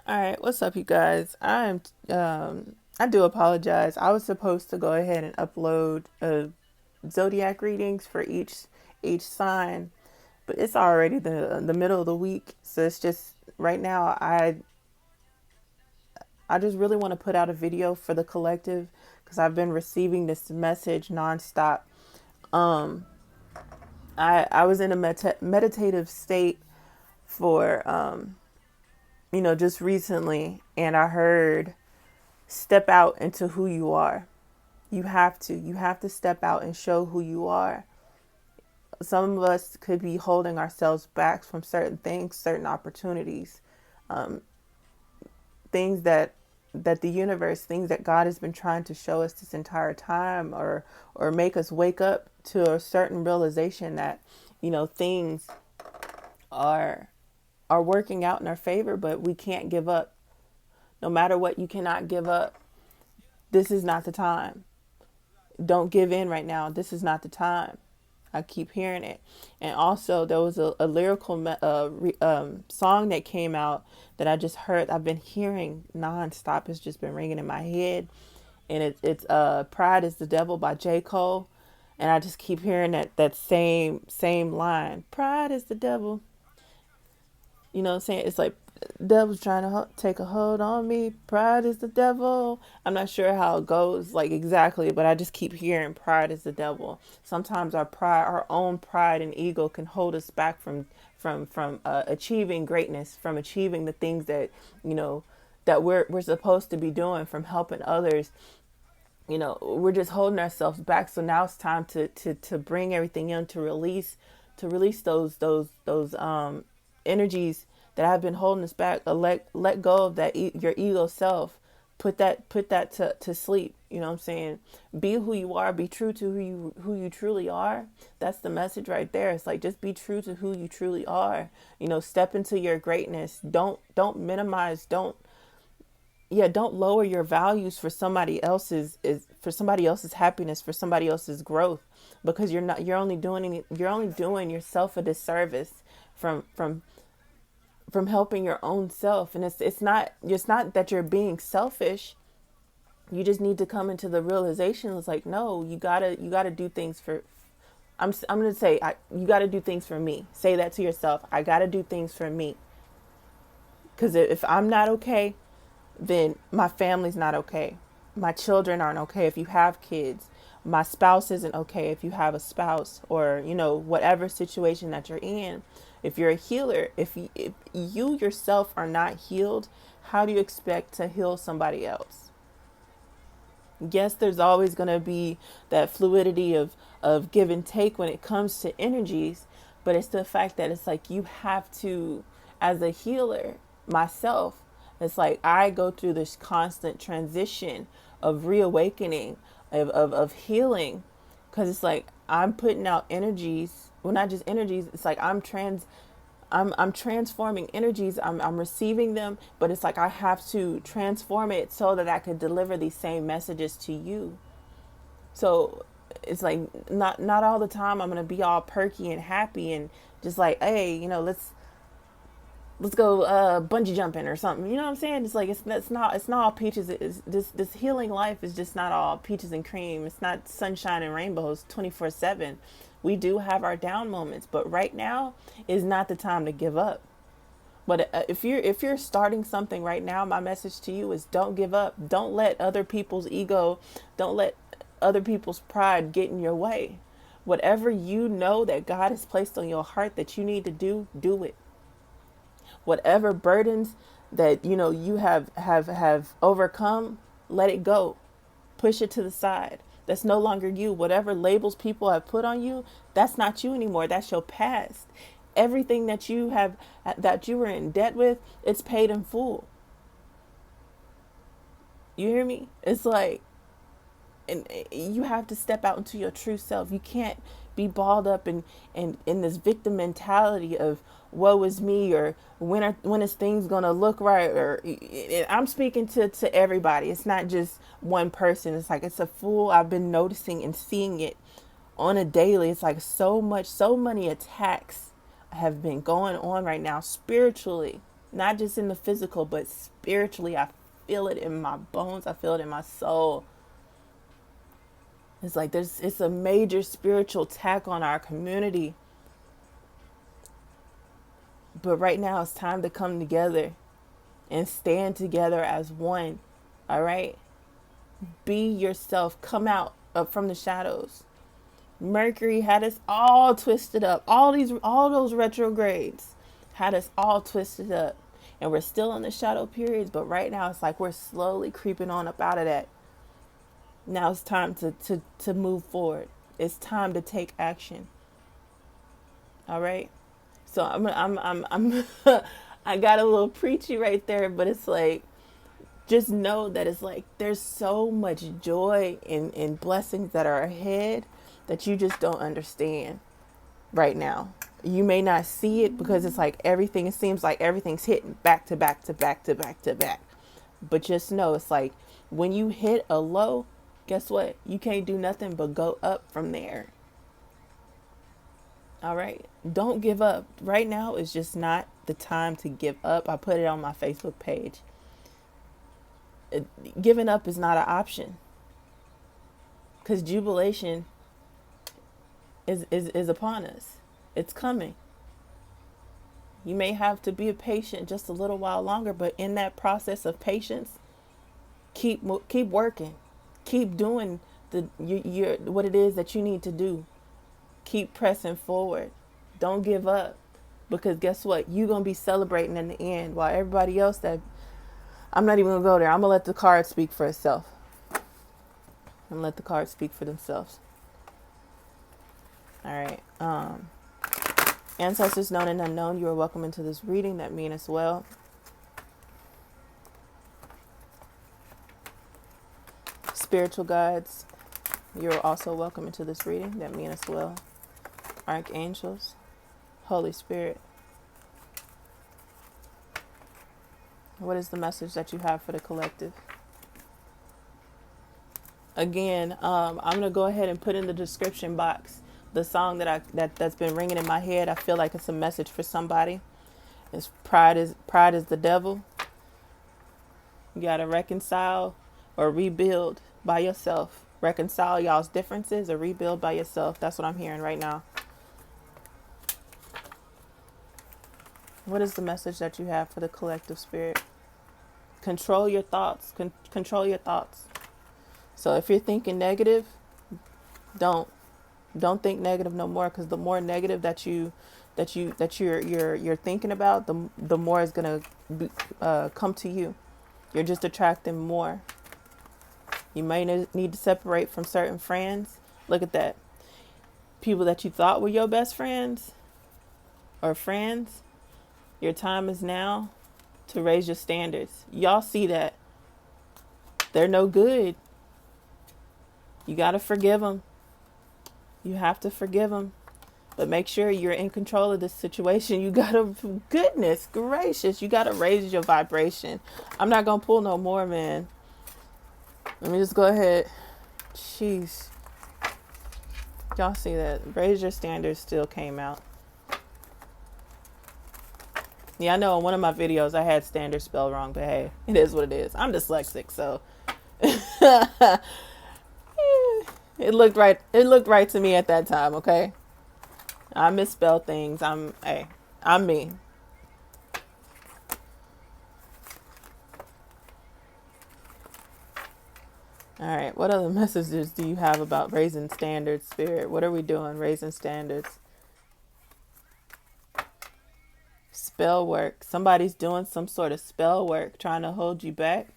All right, what's up, you guys? I do apologize. I was supposed to go ahead and upload zodiac readings for each sign, but it's already the middle of the week, so it's just right now. I just really want to put out a video for the collective because I've been receiving this message nonstop. Um, I was in a meditative state for just recently, and I heard step out into who you are. You have to step out and show who you are. Some of us could be holding ourselves back from certain things, certain opportunities, um, things that the universe, things that God has been trying to show us this entire time, or make us wake up to a certain realization that things are are working out in our favor, but we can't give up. No matter what, you cannot give up. This is not the time. Don't give in right now. This is not the time. I keep hearing it. And also, there was a lyrical song that came out that I just heard. I've been hearing nonstop. It's just been ringing in my head. And it's Pride is the Devil by J. Cole. And I just keep hearing that same line. Pride is the devil. You know what I'm saying? It's like devil's trying to take a hold on me. Pride is the devil. I'm not sure how it goes like exactly, but I just keep hearing pride is the devil. Sometimes our own pride and ego can hold us back from achieving greatness, from achieving the things that that we're supposed to be doing, from helping others. We're just holding ourselves back. So now it's time to bring everything in, to release those energies that have been holding us back. Let go of that your ego self. Put that to sleep. You know what I'm saying? Be who you are. Be true to who you truly are. That's the message right there. It's like, just be true to who you truly are. Step into your greatness. Don't minimize. Don't lower your values for somebody else's happiness, for somebody else's growth, because you're only doing yourself a disservice from helping your own self. And it's not that you're being selfish. You just need to come into the realization. It's like, no, you gotta do things for. I'm gonna say, you gotta do things for me. Say that to yourself. I gotta do things for me, because if I'm not okay, then my family's not okay. My children aren't okay if you have kids. My spouse isn't okay if you have a spouse, or whatever situation that you're in. If you're a healer, if you yourself are not healed, how do you expect to heal somebody else? Yes, there's always going to be that fluidity of give and take when it comes to energies, but it's the fact that it's like, you have to, as a healer myself, it's like I go through this constant transition of reawakening, of healing, because it's like I'm putting out energies. Well, not just energies. It's like I'm transforming energies. I'm receiving them, but it's like I have to transform it so that I could deliver these same messages to you. So it's like, not all the time I'm gonna be all perky and happy and just like, hey, let's go bungee jumping or something. You know what I'm saying? It's like, it's not all peaches. It's this healing life is just not all peaches and cream. It's not sunshine and rainbows 24/7. We do have our down moments, but right now is not the time to give up. But if you're starting something right now, my message to you is, don't give up. Don't let other people's ego, don't let other people's pride get in your way. Whatever you know that God has placed on your heart that you need to do, do it. Whatever burdens that you have overcome, let it go. Push it to the side. That's no longer you. Whatever labels people have put on you, that's not you anymore. That's your past. Everything that you were in debt with, it's paid in full. You hear me? It's like, and you have to step out into your true self. You can't be balled up in this victim mentality of woe is me, or when is things gonna look right, or I'm speaking to everybody. It's not just one person. It's like, it's a full. I've been noticing and seeing it on a daily. It's like, so many attacks have been going on right now spiritually, not just in the physical, but spiritually. I feel it in my bones. I feel it in my soul. It's like it's a major spiritual attack on our community. But right now it's time to come together and stand together as one. All right? Be yourself. Come out up from the shadows. Mercury had us all twisted up. All those retrogrades had us all twisted up. And we're still in the shadow periods, but right now it's like we're slowly creeping on up out of that. Now it's time to move forward. It's time to take action. All right? So I'm I got a little preachy right there, but it's like, just know that it's like there's so much joy in blessings that are ahead that you just don't understand right now. You may not see it because it's like it seems like everything's hitting back to back to back to back to back. But just know it's like when you hit a low, guess what? You can't do nothing but go up from there. All right? Don't give up. Right now is just not the time to give up. I put it on my Facebook page. Giving up is not an option. Because jubilation is upon us. It's coming. You may have to be patient just a little while longer, but in that process of patience, keep working. Keep doing what it is that you need to do. Keep pressing forward. Don't give up. Because guess what? You're going to be celebrating in the end while everybody else I'm not even going to go there. I'm going to let the card speak for itself. I'm going to let the cards speak for themselves. All right. Ancestors known and unknown, you are welcome into this reading. That mean as well. Spiritual guides, you're also welcome into this reading. That mean as well. Archangels, Holy Spirit. What is the message that you have for the collective? Again, I'm going to go ahead and put in the description box the song that's been ringing in my head. I feel like it's a message for somebody. It's pride is the devil. You got to reconcile or rebuild by yourself. Reconcile y'all's differences or rebuild by yourself. That's what I'm hearing right now. What is the message that you have for the collective spirit? Control your thoughts. Control your thoughts. So if you're thinking negative, don't think negative no more, because the more negative that you're thinking about, the more is gonna come to you. You're just attracting more. You may need to separate from certain friends. Look at that. People that you thought were your best friends or friends. Your time is now to raise your standards. Y'all see that. They're no good. You got to forgive them. You have to forgive them. But make sure you're in control of this situation. You got to, goodness gracious, you got to raise your vibration. I'm not going to pull no more, man. Let me just go ahead. Jeez. Y'all see that? Raise your standards still came out. Yeah, I know in one of my videos I had standard spelled wrong, but hey, it is what it is. I'm dyslexic, so it looked right. It looked right to me at that time, okay? I misspell things. I'm me. All right, what other messages do you have about raising standards, Spirit? What are we doing? Raising standards. Spell work. Somebody's doing some sort of spell work, trying to hold you back.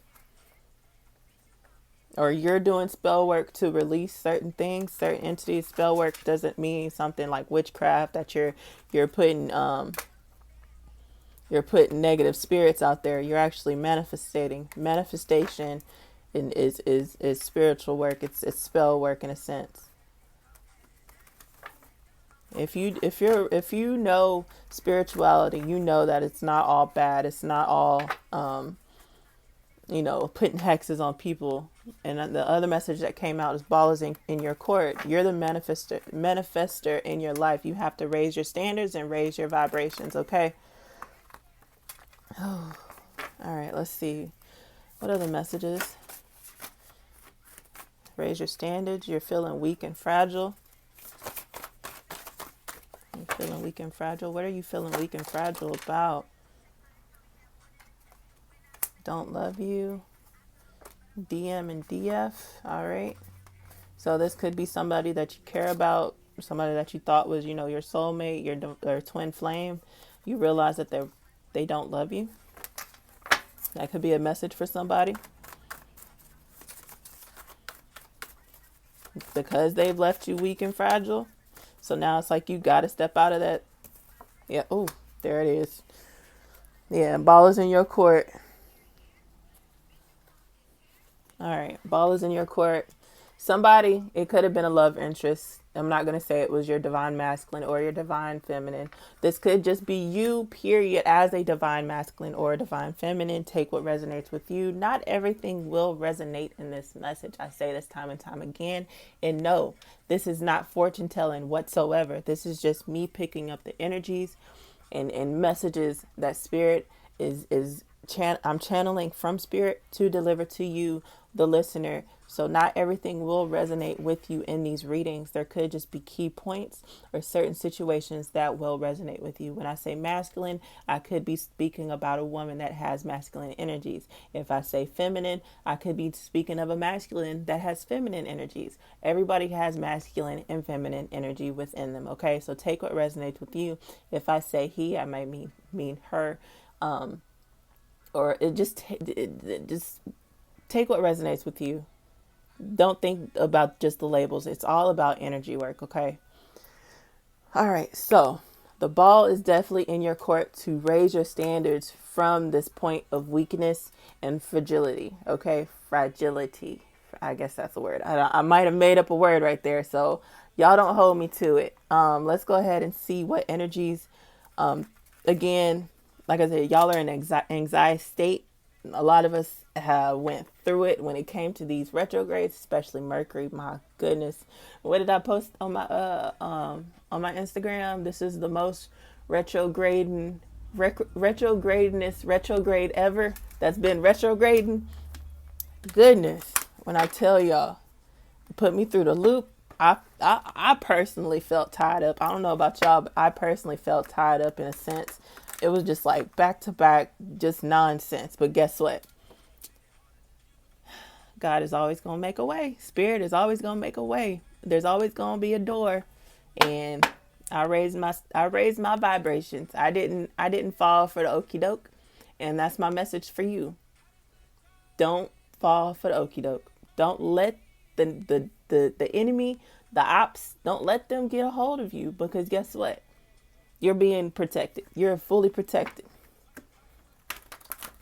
Or you're doing spell work to release certain things, certain entities. Spell work doesn't mean something like witchcraft, that you're putting negative spirits out there. You're actually manifesting. Manifestation is spiritual work. It's spell work in a sense. If you know spirituality, you know that it's not all bad. It's not all putting hexes on people. And the other message that came out is ball is in your court. You're the manifester in your life. You have to raise your standards and raise your vibrations, okay? All right, let's see. What are the messages? Raise your standards. You're feeling weak and fragile. You're feeling weak and fragile. What are you feeling weak and fragile about? Don't love you. DM and DF. All right. So this could be somebody that you care about, somebody that you thought was, your soulmate, your twin flame. You realize that they don't love you. That could be a message for somebody. Because they've left you weak and fragile. So now it's like you got to step out of that. Yeah. Oh, there it is. Yeah. Ball is in your court. All right. Ball is in your court. Somebody, it could have been a love interest. I'm not going to say it was your divine masculine or your divine feminine. This could just be you, period, as a divine masculine or a divine feminine. Take what resonates with you. Not everything will resonate in this message. I say this time and time again. And no, this is not fortune telling whatsoever. This is just me picking up the energies and messages that spirit I'm channeling from spirit to deliver to you, the listener. So not everything will resonate with you in these readings. There could just be key points or certain situations that will resonate with you. When I say masculine, I could be speaking about a woman that has masculine energies. If I say feminine, I could be speaking of a masculine that has feminine energies. Everybody has masculine and feminine energy within them. Okay, so take what resonates with you. If I say he, I might mean her, or it just take what resonates with you. Don't think about just the labels. It's all about energy work, okay? All right, so the ball is definitely in your court to raise your standards from this point of weakness and fragility, okay? Fragility. I guess that's the word. I might have made up a word right there, so y'all don't hold me to it. Let's go ahead and see what energies, again, like I said, y'all are in an anxiety state. A lot of us went through it when it came to these retrogrades, especially Mercury. My goodness, what did I post on my Instagram? This is the most retrograde ever that's been retrograding. Goodness, when I tell y'all, it put me through the loop. I personally felt tied up. I don't know about y'all, but I personally felt tied up in a sense. It was just like back to back, just nonsense. But guess what? God is always going to make a way. Spirit is always going to make a way. There's always going to be a door. And I raised my vibrations. I didn't fall for the okie doke. And that's my message for you. Don't fall for the okie doke. Don't let the enemy, the ops, don't let them get a hold of you, because guess what? You're being protected. You're fully protected.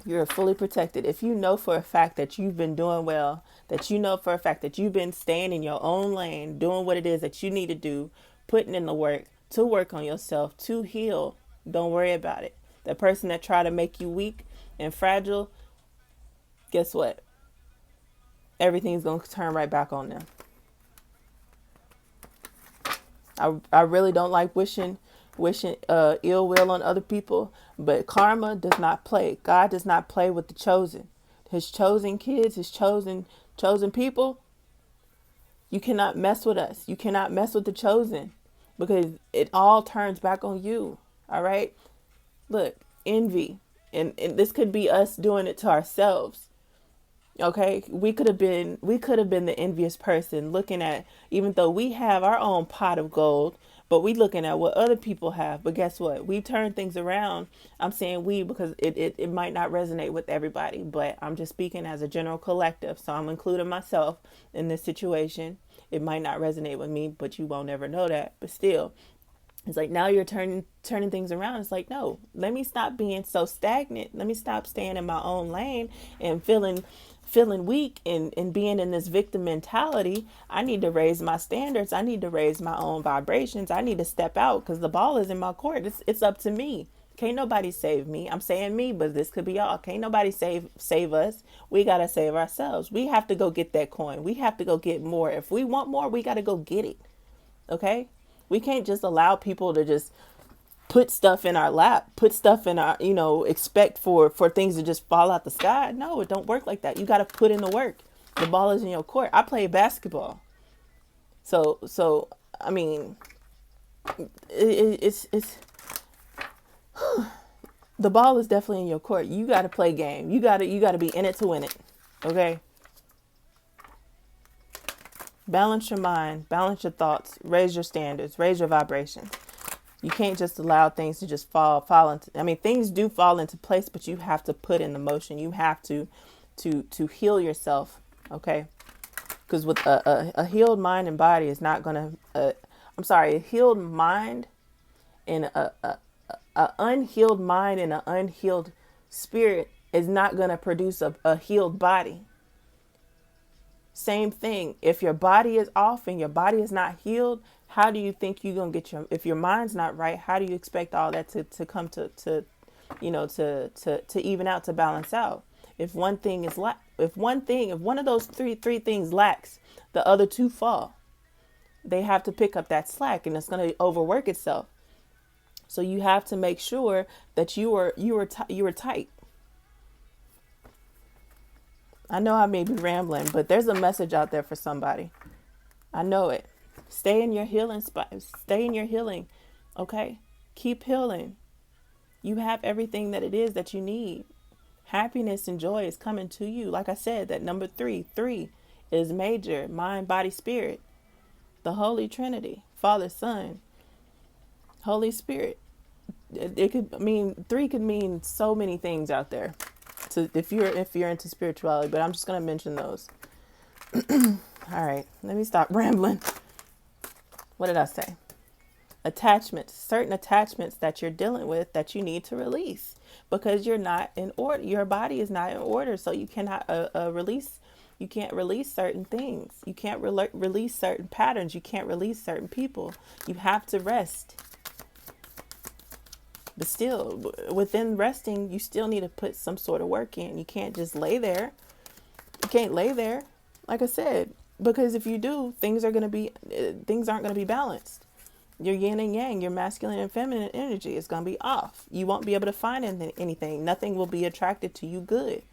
You're fully protected. If you know for a fact that you've been doing well, that you know for a fact that you've been staying in your own lane, doing what it is that you need to do, putting in the work to work on yourself, to heal, don't worry about it. The person that try to make you weak and fragile, guess what? Everything's going to turn right back on them. I really don't like wishing ill will on other people, but karma does not play. God does not play with the chosen. His chosen kids, his chosen people. You cannot mess with us. You cannot mess with the chosen, because it all turns back on you. All right. Look, envy. And this could be us doing it to ourselves. Okay, we could have been the envious person, looking at, even though we have our own pot of gold, but we looking at what other people have. But guess what? We turn things around. I'm saying we because it might not resonate with everybody, but I'm just speaking as a general collective. So I'm including myself in this situation. It might not resonate with me, but you won't ever know that. But still, it's like now you're turning things around. It's like, no, let me stop being so stagnant. Let me stop staying in my own lane and feeling weak and being in this victim mentality. I need to raise my standards. I need to raise my own vibrations. I need to step out because the ball is in my court. It's up to me. Can't nobody save me. I'm saying me, but this could be y'all. Can't nobody save us. We got to save ourselves. We have to go get that coin. We have to go get more. If we want more, we got to go get it. Okay? We can't just allow people to just put stuff in our lap, put stuff in our, expect for things to just fall out the sky. No, it don't work like that. You got to put in the work. The ball is in your court. I play basketball. So I mean, it's the ball is definitely in your court. You got to play game. You got to be in it to win it. Okay? Balance your mind, balance your thoughts, raise your standards, raise your vibration. You can't just allow things to just fall into, things do fall into place, but you have to put in the motion. You have to heal yourself, okay? Because with a healed mind and body is not going to, a healed mind and a unhealed mind and an unhealed spirit is not going to produce a healed body. Same thing. If your body is off and your body is not healed, how do you think you're going to get if your mind's not right, how do you expect all that to come to even out, to balance out? If one thing is if one of those three things lacks, the other two fall. They have to pick up that slack, and it's going to overwork itself. So you have to make sure that you are tight. I know I may be rambling, but there's a message out there for somebody. I know it. Stay in your healing spot. Stay in your healing. Okay? Keep healing. You have everything that it is that you need. Happiness and joy is coming to you. Like I said, that number 3 is major. Mind, body, spirit. The Holy Trinity. Father, Son, Holy Spirit. It could mean 3 could mean so many things out there. So if you're into spirituality, but I'm just going to mention those. All right, let me stop rambling. What did I say? Attachments, certain attachments that you're dealing with that you need to release because you're not in order. Your body is not in order, so you cannot release. You can't release certain things. You can't release certain patterns. You can't release certain people. You have to rest. But still, within resting, you still need to put some sort of work in. You can't just lay there. You can't lay there, like I said, because if you do, things aren't going to be balanced. Your yin and yang, your masculine and feminine energy is going to be off. You won't be able to find anything. Nothing will be attracted to you good.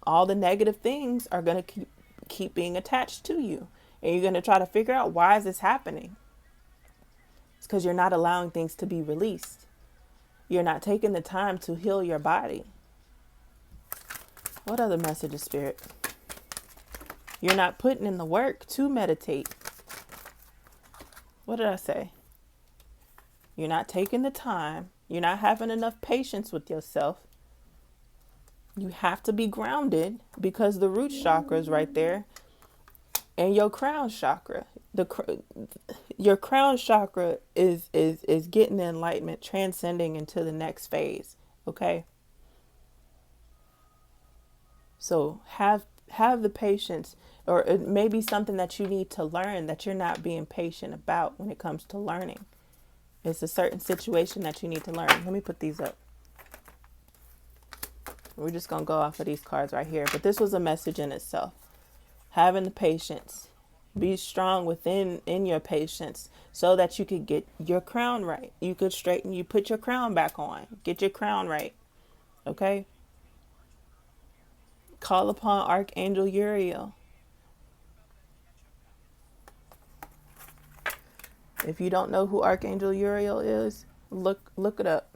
All the negative things are going to keep being attached to you. And you're going to try to figure out, why is this happening? It's because you're not allowing things to be released. You're not taking the time to heal your body. What other message, Spirit? You're not putting in the work to meditate. What did I say? You're not taking the time. You're not having enough patience with yourself. You have to be grounded because the root chakra is right there. And your crown chakra. Your crown chakra is getting the enlightenment, transcending into the next phase. Okay? So have the patience, or it may be something that you need to learn that you're not being patient about when it comes to learning. It's a certain situation that you need to learn. Let me put these up. We're just going to go off of these cards right here. But this was a message in itself. Having the patience. Be strong in your patience so that you could get your crown right. You could put your crown back on. Get your crown right. Okay? Call upon Archangel Uriel. If you don't know who Archangel Uriel is, look it up.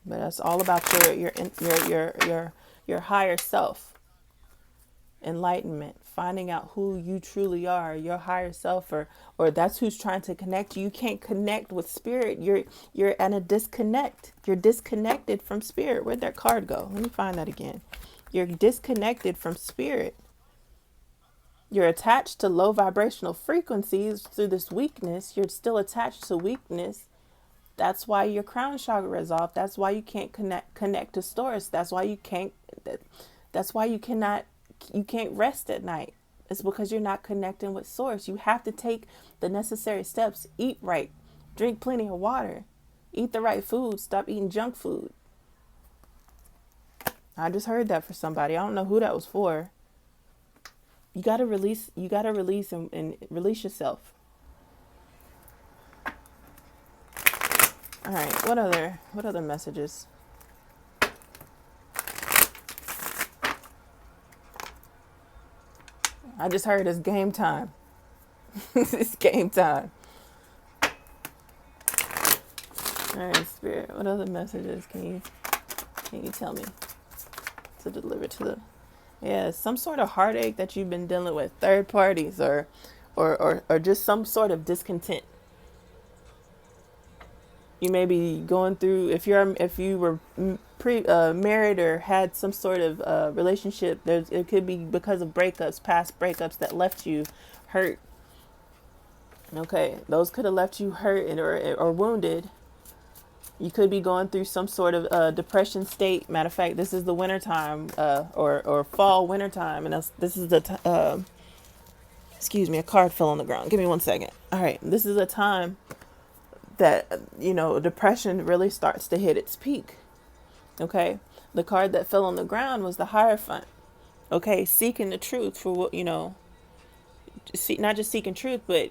But that's all about your higher self, enlightenment, finding out who you truly are, your higher self, or that's who's trying to connect you. You can't connect with spirit. You're at a disconnect. You're disconnected from spirit. Where'd that card go? Let me find that again. You're disconnected from spirit. You're attached to low vibrational frequencies through this weakness. You're still attached to weakness. That's why your crown chakra is off. That's why you can't connect to source. That's why you can't rest at night. It's because you're not connecting with source. You have to take the necessary steps. Eat right. Drink plenty of water. Eat the right food. Stop eating junk food. I just heard that for somebody. I don't know who that was for. You got to release and release yourself. right, what other messages? I just heard it's game time. It's game time. All right, Spirit. What other messages can you tell me to deliver to the? Yeah, some sort of heartache that you've been dealing with, third parties, or just some sort of discontent. You may be going through, if you were married or had some sort of relationship. It could be because of breakups, past breakups that left you hurt. Okay, those could have left you hurt or wounded. You could be going through some sort of depression state. Matter of fact, this is the winter time, or fall winter time, and this is the excuse me, a card fell on the ground. Give me 1 second. All right, this is a time that depression really starts to hit its peak. Okay, the card that fell on the ground was the Hierophant. Okay, seeking the truth for what not just seeking truth, but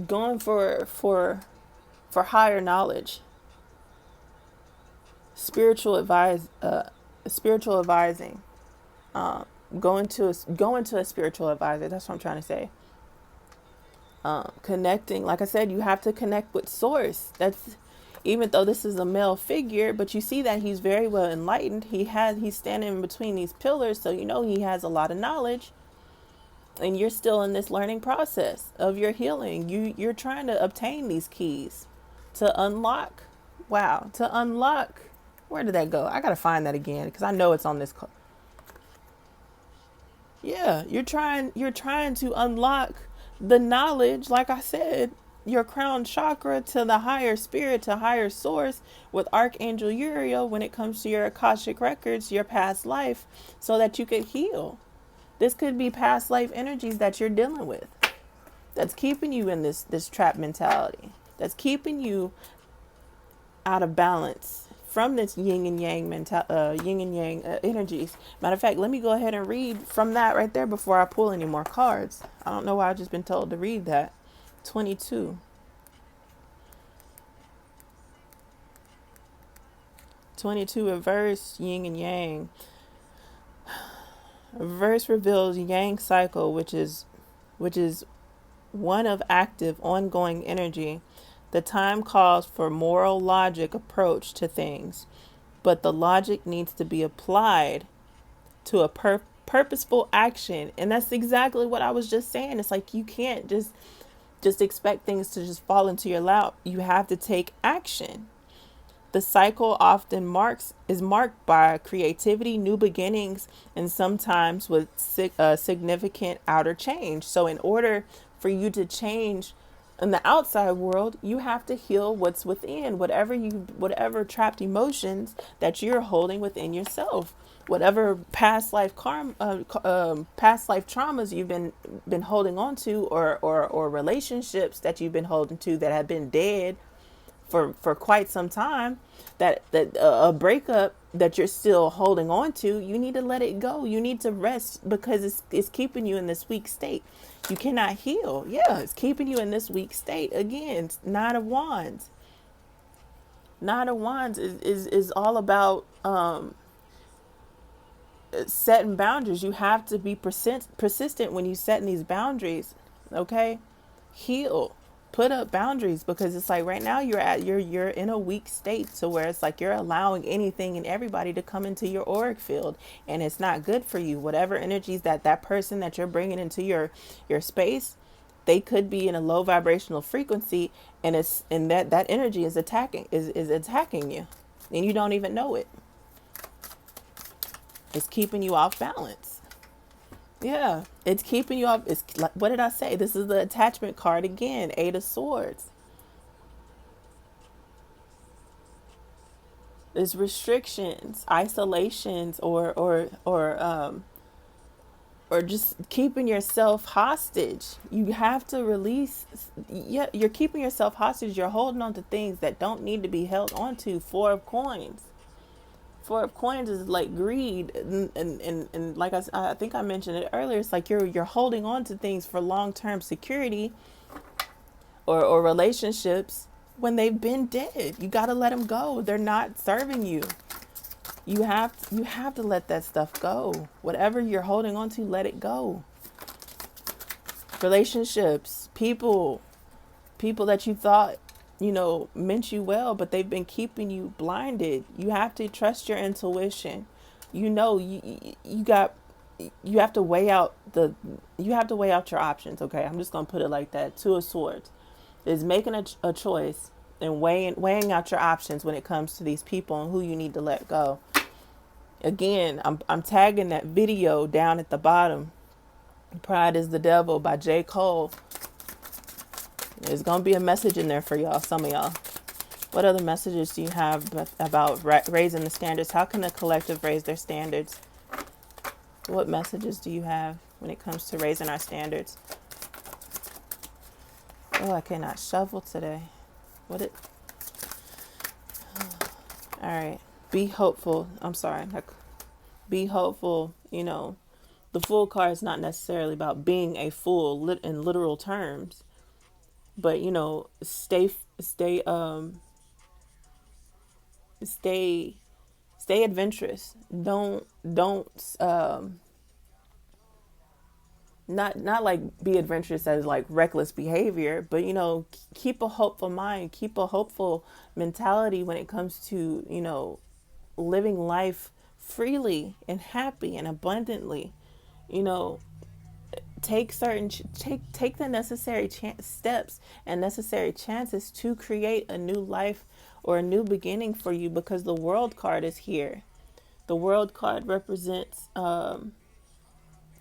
going for higher knowledge, spiritual advising, going to a spiritual advisor. That's what I'm trying to say. Connecting, like I said, you have to connect with source. That's, even though this is a male figure, but you see that he's very well enlightened. He's standing in between these pillars, so he has a lot of knowledge. And you're still in this learning process of your healing. You're trying to obtain these keys to unlock. Wow, to unlock. Where did that go? I gotta find that again because I know it's on this. Yeah, you're trying to unlock the knowledge, like I said, your crown chakra, to the higher spirit, to higher source with Archangel Uriel when it comes to your Akashic records, your past life, so that you could heal. This could be past life energies that you're dealing with. That's keeping you in this trap mentality. That's keeping you out of balance from this yin and yang energies. Matter of fact, let me go ahead and read from that right there before I pull any more cards. I don't know why I've just been told to read that. 22. 22 reverse yin and yang. Reverse reveals yang cycle, which is one of active, ongoing energy. The time calls for moral logic approach to things, but the logic needs to be applied to a purposeful action. And that's exactly what I was just saying. It's like you can't just expect things to just fall into your lap. You have to take action. The cycle often is marked by creativity, new beginnings, and sometimes with significant outer change. So in order for you to change in the outside world, you have to heal what's within, whatever trapped emotions that you're holding within yourself, whatever past life traumas you've been holding on to, or relationships that you've been holding to that have been dead for quite some time, that a breakup that you're still holding on to, you need to let it go. You need to rest because it's keeping you in this weak state. You cannot heal. Yeah, it's keeping you in this weak state. Again, Nine of Wands. Nine of Wands is all about setting boundaries. You have to be persistent when you setting these boundaries. Okay, heal. Put up boundaries, because it's like right now you're in a weak state, so where it's like you're allowing anything and everybody to come into your auric field, and it's not good for you. Whatever energies that person that you're bringing into your space, they could be in a low vibrational frequency, and that energy is attacking you, and you don't even know it. It's keeping you off balance. Yeah, it's keeping you up. It's like, what did I say? This is the attachment card again, Eight of Swords. There's restrictions, isolations, or just keeping yourself hostage. You have to release. Yeah, you're keeping yourself hostage. You're holding on to things that don't need to be held on to. Four of Coins. Four of Coins is like greed, and like I think I mentioned it earlier. It's like you're holding on to things for long-term security or relationships when they've been dead. You got to let them go. They're not serving you. You have to let that stuff go. Whatever you're holding on to, let it go. Relationships, people that you thought, meant you well, but they've been keeping you blinded. You have to trust your intuition. You have to weigh out your options. Okay, I'm just gonna put it like that. Two of Swords is making a choice and weighing out your options when it comes to these people and who you need to let go. Again, I'm tagging that video down at the bottom. Pride is the Devil by J. Cole. There's going to be a message in there for y'all, some of y'all. What other messages do you have about raising the standards? How can the collective raise their standards? What messages do you have when it comes to raising our standards? Oh, I cannot shuffle today. All right. Be hopeful. I'm sorry. Be hopeful. The Fool card is not necessarily about being a fool in literal terms. But stay adventurous. Don't not like be adventurous as like reckless behavior, but keep a hopeful mind, keep a hopeful mentality when it comes to living life freely and happy and abundantly. Take the necessary steps and necessary chances to create a new life or a new beginning for you, because the World card is here. The World card represents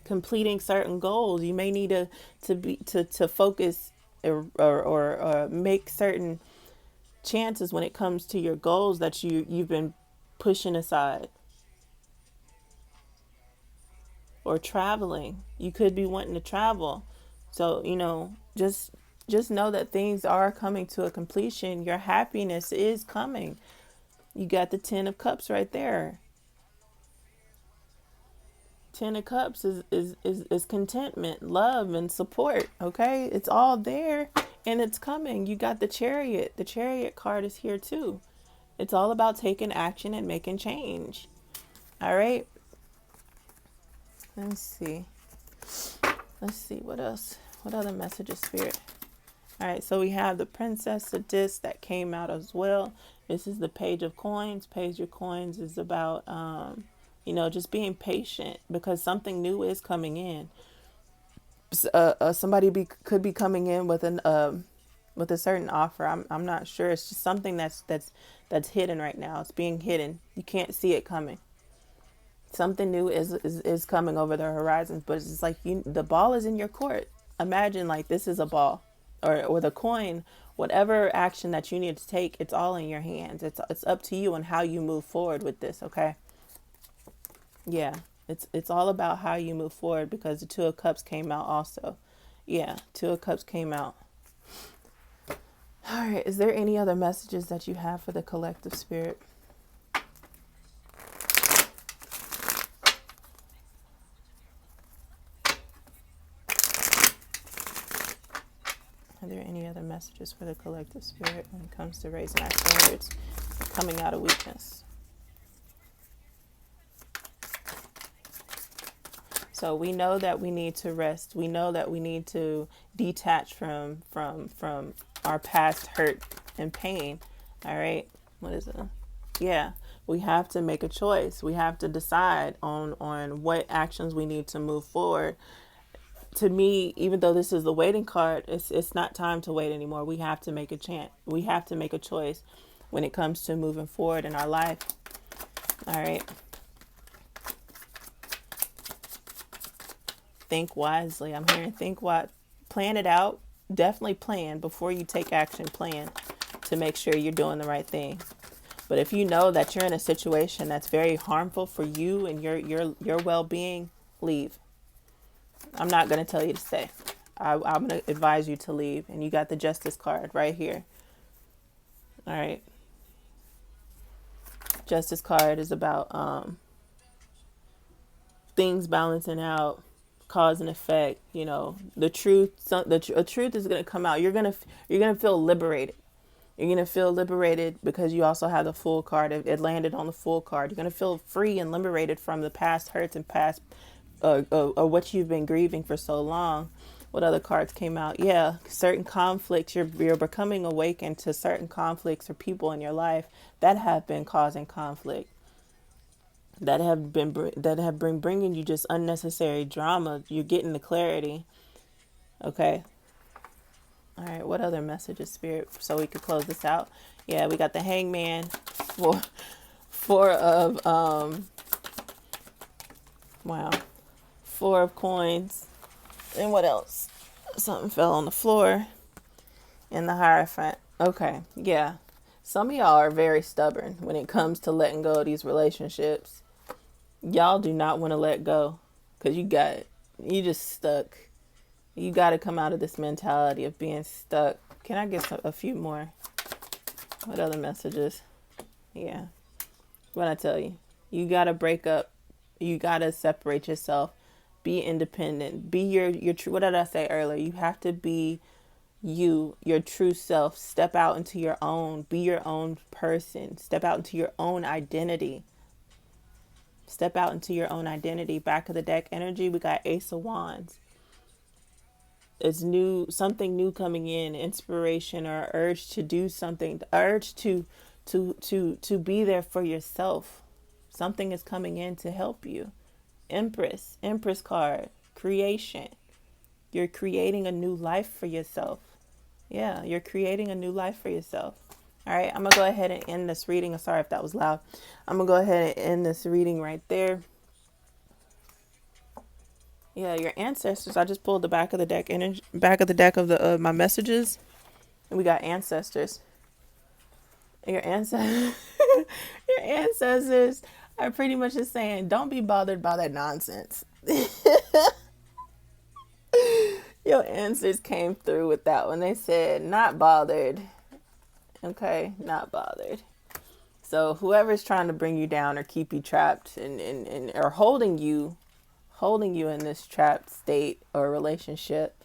completing certain goals. You may need to focus or make certain chances when it comes to your goals that you've been pushing aside. Or traveling. You could be wanting to travel. So, just know that things are coming to a completion. Your happiness is coming. You got the 10 of Cups right there. 10 of Cups is contentment, love, and support. Okay? It's all there and it's coming. You got the Chariot. The Chariot card is here too. It's all about taking action and making change. All right? Let's see what else. What other messages, Spirit? All right, so we have the Princess of Discs that came out as well. This is the Page of Coins. Page of Coins is about just being patient, because something new is coming in. Somebody could be coming in with a certain offer. I'm not sure. It's just something that's hidden right now. It's being hidden. You can't see it coming. Something new is coming over the horizons, but it's just like the ball is in your court. Imagine like this is a ball, or the coin, whatever action that you need to take, it's all in your hands. It's up to you on how you move forward with this, okay? Yeah, it's all about how you move forward, because the Two of Cups came out also. Yeah, Two of Cups came out. All right, is there any other messages that you have for the collective, Spirit? Are there any other messages for the collective, Spirit, when it comes to raising our standards, coming out of weakness? So we know that we need to rest. We know that we need to detach from our past hurt and pain. All right. What is it? Yeah. We have to make a choice. We have to decide on what actions we need to move forward. To me, even though this is the waiting card, it's not time to wait anymore. We have to make a chance. We have to make a choice when it comes to moving forward in our life. All right. Think wisely. I'm hearing think what. Plan it out. Definitely plan before you take action. Plan to make sure you're doing the right thing. But if you know that you're in a situation that's very harmful for you and your well-being, leave. I'm not going to tell you to stay. I'm going to advise you to leave. And you got the Justice card right here. All right. Justice card is about things balancing out, cause and effect. You know, the truth. The truth is going to come out. You're gonna feel liberated. You're gonna feel liberated because you also have the Fool card. It landed on the Fool card. You're gonna feel free and liberated from the past hurts and past or what you've been grieving for so long. What other cards came out? Yeah, certain conflicts. You're becoming awakened to certain conflicts or people in your life that have been causing conflict, that have been bringing you just unnecessary drama. You're getting the clarity. Okay. All right. What other messages, Spirit, so we could close this out? Yeah, we got the Hangman, four of wow, 4 of coins, and what else? Something fell on the floor, and the Hierophant. Okay, yeah. Some of y'all are very stubborn when it comes to letting go of these relationships. Y'all do not want to let go because you just stuck. You got to come out of this mentality of being stuck. Can I get a few more? What other messages? Yeah. What I tell you, you got to break up. You got to separate yourself. Be independent. Be your true. What did I say earlier? You have to be your true self. Step out into your own. Be your own person. Step out into your own identity. Step out into your own identity. Back of the deck energy, we got Ace of Wands. It's new, something new coming in, inspiration or urge to do something, urge to be there for yourself. Something is coming in to help you. Empress card, creation. You're creating a new life for yourself. Yeah, you're creating a new life for yourself. All right, I'm going to go ahead and end this reading. Sorry if that was loud. I'm going to go ahead and end this reading right there. Yeah, your ancestors. I just pulled the back of the deck back of the deck of the my messages, and we got ancestors. Your ancestors, your ancestors are pretty much just saying, don't be bothered by that nonsense. Your ancestors came through with that one. They said, not bothered. Okay, not bothered. So whoever's trying to bring you down or keep you trapped and or holding you in this trapped state or relationship,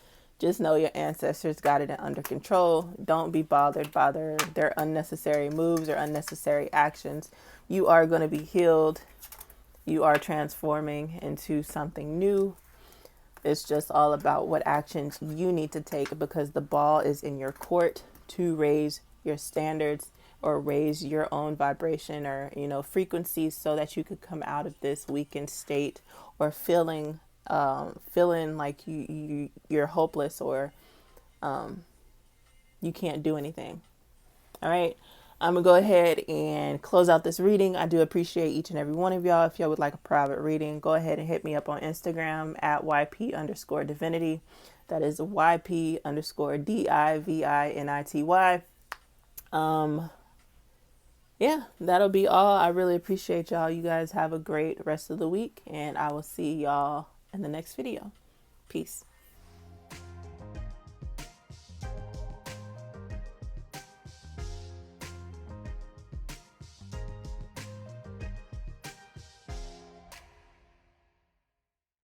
just know your ancestors got it under control. Don't be bothered by their unnecessary moves or unnecessary actions. You are going to be healed. You are transforming into something new. It's just all about what actions you need to take, because the ball is in your court to raise your standards or raise your own vibration or, frequencies, so that you could come out of this weakened state or feeling like you're hopeless or you can't do anything. All right. I'm going to go ahead and close out this reading. I do appreciate each and every one of y'all. If y'all would like a private reading, go ahead and hit me up on Instagram at YP_Divinity. That is YP_DIVINITY. Yeah, that'll be all. I really appreciate y'all. You guys have a great rest of the week, and I will see y'all in the next video. Peace.